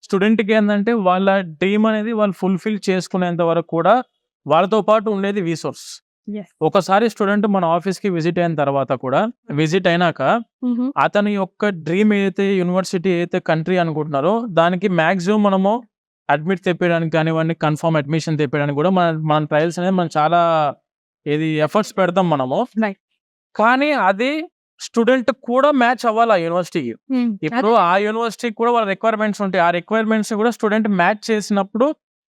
స్టూడెంట్‌కి ఏందంటే వాళ్ళ డ్రీమ్ అనేది వాళ్ళు ఫుల్‌ఫిల్ చేసుకునేంత వరకు కూడా వాళ్ళతో పాటు ఉండేది రిసోర్స్. యెస్. ఒకసారి స్టూడెంట్ మన ఆఫీస్‌కి విజిట్ అయిన తర్వాత కూడా విజిట్ అయినాక అతని యొక్క డ్రీమ్ ఏదైతే యూనివర్సిటీ ఏదైతే కంట్రీ అనుకుంటున్నారో దానికి మాక్సిమం మనము అడ్మిట్ తెప్పియడానికి కానివ్వండి, కన్ఫర్మ్ అడ్మిషన్ తెప్పియడానికి కూడా మన ట్రయల్స్ అనేది మనం చాలా ఎఫర్ట్స్ పెడతాం మనము. రైట్. కానీ అది స్టూడెంట్ కూడా మ్యాచ్ అవ్వాలి ఆ యూనివర్సిటీకి. ఇప్పుడు ఆ యూనివర్సిటీకి కూడా వాళ్ళ రిక్వైర్మెంట్స్ ఉంటాయి. ఆ రిక్వైర్మెంట్స్ కూడా స్టూడెంట్ మ్యాచ్ చేసినప్పుడు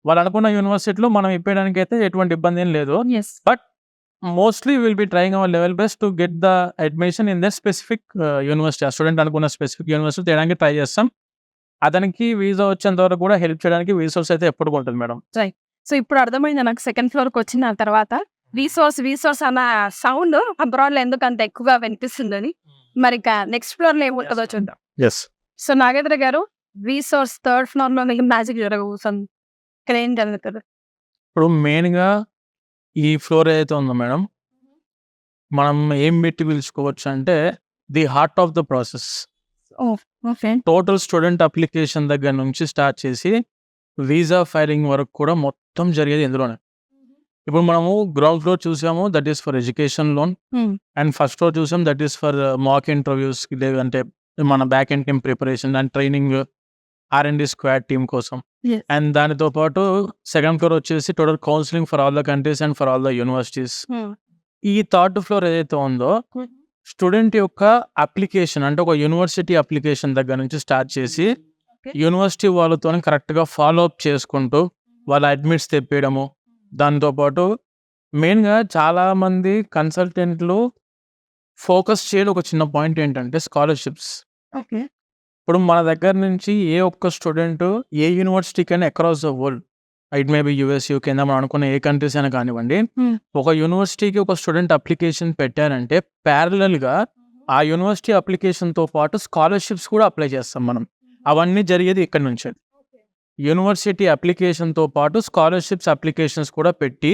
వాళ్ళు అనుకున్న యూనివర్సిటీలో మనం ఇప్పేయడానికి అయితే ఎటువంటి ఇబ్బంది ఏం లేదు. Yes. But mostly will be trying our level best to get the admission in the specific university. ఆ స్టూడెంట్ అనుకున్న స్పెసిఫిక్ యూనివర్సిటీ చేయడానికి ట్రై చేస్తాం. అతనికి వీసా వచ్చేంత వరకు కూడా హెల్ప్ చేయడానికి రిసోర్స్ అయితే ఎప్పుడు ఉంటుంది మేడం. సో ఇప్పుడు అర్థమైంది నాకు సెకండ్ ఫ్లోర్కి వచ్చిన తర్వాత రీసోర్స్ అన్న సౌండ్ అబ్రాడ్ లో ఎందుకు అంత ఎక్కువగా వినిపిస్తుందని. మరి నెక్స్ట్ ఫ్లోర్ లో ఏముంటుందో చూద్దాం. ఎస్. సో నాగేంద్ర గారు, రీసోర్స్ థర్డ్ ఫ్లోర్ లో మ్యాజిక్ జరగబోతుంది. ఇక్కడ ఏం జరుగుతుంది? ఇప్పుడు మెయిన్గా ఈ ఫ్లోర్ ఏదైతే ఉందో మేడం, మనం ఏం పెట్టి పిలుచుకోవచ్చు అంటే the heart of the process. Okay. Total student application దగ్గర నుంచి స్టార్ట్ చేసి వీసా ఫైలింగ్ వరకు కూడా మొత్తం జరిగేది ఇందులోనే. ఇప్పుడు మనము గ్రౌండ్ ఫ్లోర్ చూసాము, that is for education loan. And first floor చూసాం, that is for mock interviews, లేదంటే మన back end team preparation and training R&D squad team కోసం. అండ్ దానితో పాటు సెకండ్ ఫ్లోర్ వచ్చేసి total counselling for all the countries and for all the universities. ఈ third floor ఏదైతే ఉందో స్టూడెంట్ యొక్క అప్లికేషన్, అంటే ఒక యూనివర్సిటీ అప్లికేషన్ దగ్గర నుంచి స్టార్ట్ చేసి యూనివర్సిటీ వాళ్ళతో కరెక్ట్గా ఫాలో అప్ చేసుకుంటూ వాళ్ళ అడ్మిట్స్ తెప్పేయడము. దాంతోపాటు మెయిన్గా చాలామంది కన్సల్టెంట్లు ఫోకస్ చేయడం ఒక చిన్న పాయింట్ ఏంటంటే స్కాలర్షిప్స్. ఓకే. ఇప్పుడు మన దగ్గర నుంచి ఏ ఒక్క స్టూడెంట్ ఏ యూనివర్సిటీకైనా across the world, it may be US, UK, మనం అనుకున్న ఏ కంట్రీస్ అయినా కానివ్వండి, ఒక యూనివర్సిటీకి ఒక స్టూడెంట్ అప్లికేషన్ పెట్టారంటే ప్యారలల్గా ఆ యూనివర్సిటీ అప్లికేషన్తో పాటు స్కాలర్షిప్స్ కూడా అప్లై చేస్తాం మనం. అవన్నీ జరిగేది ఇక్కడ నుంచే. యూనివర్సిటీ అప్లికేషన్తో పాటు స్కాలర్షిప్స్ అప్లికేషన్స్ కూడా పెట్టి,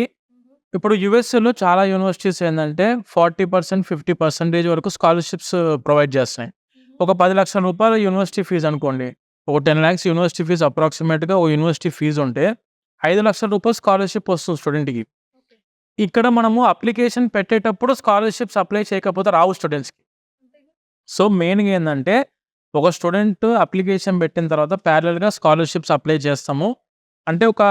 ఇప్పుడు యూఎస్ఏలో చాలా యూనివర్సిటీస్ ఏంటంటే 40%, 50% వరకు స్కాలర్షిప్స్ ప్రొవైడ్ చేస్తున్నాయి. ఒక 10 లక్షల రూపాయల యూనివర్సిటీ ఫీజు అనుకోండి, ఒక 10 lakhs యూనివర్సిటీ ఫీజు అప్రాక్సిమేట్గా ఒక యూనివర్సిటీ ఫీజు ఉంటే 5 లక్షల రూపాయలు స్కాలర్షిప్ వస్తుంది స్టూడెంట్కి. ఇక్కడ మనము అప్లికేషన్ పెట్టేటప్పుడు స్కాలర్షిప్స్ అప్లై చేయకపోతే రావు స్టూడెంట్స్కి. సో మెయిన్గా ఏంటంటే ఒక స్టూడెంట్ అప్లికేషన్ పెట్టిన తర్వాత ప్యారలల్గా స్కాలర్షిప్స్ అప్లై చేస్తాము. అంటే ఒక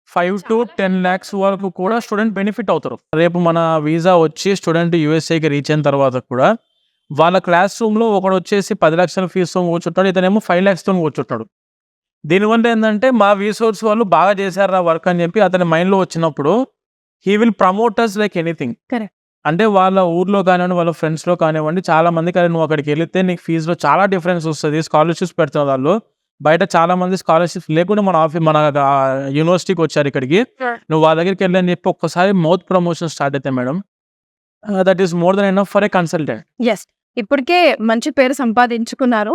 5 to 10 lakhs వరకు కూడా స్టూడెంట్ బెనిఫిట్ అవుతారు. రేపు మన వీసా వచ్చి స్టూడెంట్ యూఎస్ఏకి రీచ్ అయిన తర్వాత కూడా వాళ్ళ క్లాస్ రూమ్లో ఒకడు వచ్చేసి 10 లక్షల ఫీజుతో కూర్చుంటాడు, ఇతనేమో 5 lakhsతో కూర్చుంటాడు. దీనివల్ల ఏంటంటే మా రీసోర్స్ వాళ్ళు బాగా చేశారా వర్క్ అని చెప్పి అతని మైండ్లో వచ్చినప్పుడు he will promote us like anything. Correct. అంటే వాళ్ళ ఊర్లో కానివ్వండి, వాళ్ళ ఫ్రెండ్స్లో కానివ్వండి, చాలా మందికి అది నువ్వు అక్కడికి వెళితే నీకు ఫీజులో చాలా డిఫరెన్స్ వస్తుంది. స్కాలర్షిప్స్ పెడుతున్న వాళ్ళు బయట చాలా మంది స్కాలర్షిప్స్ లేకుండా మన యూనివర్సిటీకి వచ్చారు ఇక్కడికి, నువ్వు వాళ్ళ దగ్గరికి వెళ్ళి అని చెప్పి ఒక్కసారి మౌత్ ప్రమోషన్ స్టార్ట్ అయితే madam, that is more than enough for a consultant. Yes. ఇప్పటికే మంచి పేరు సంపాదించుకున్నారు.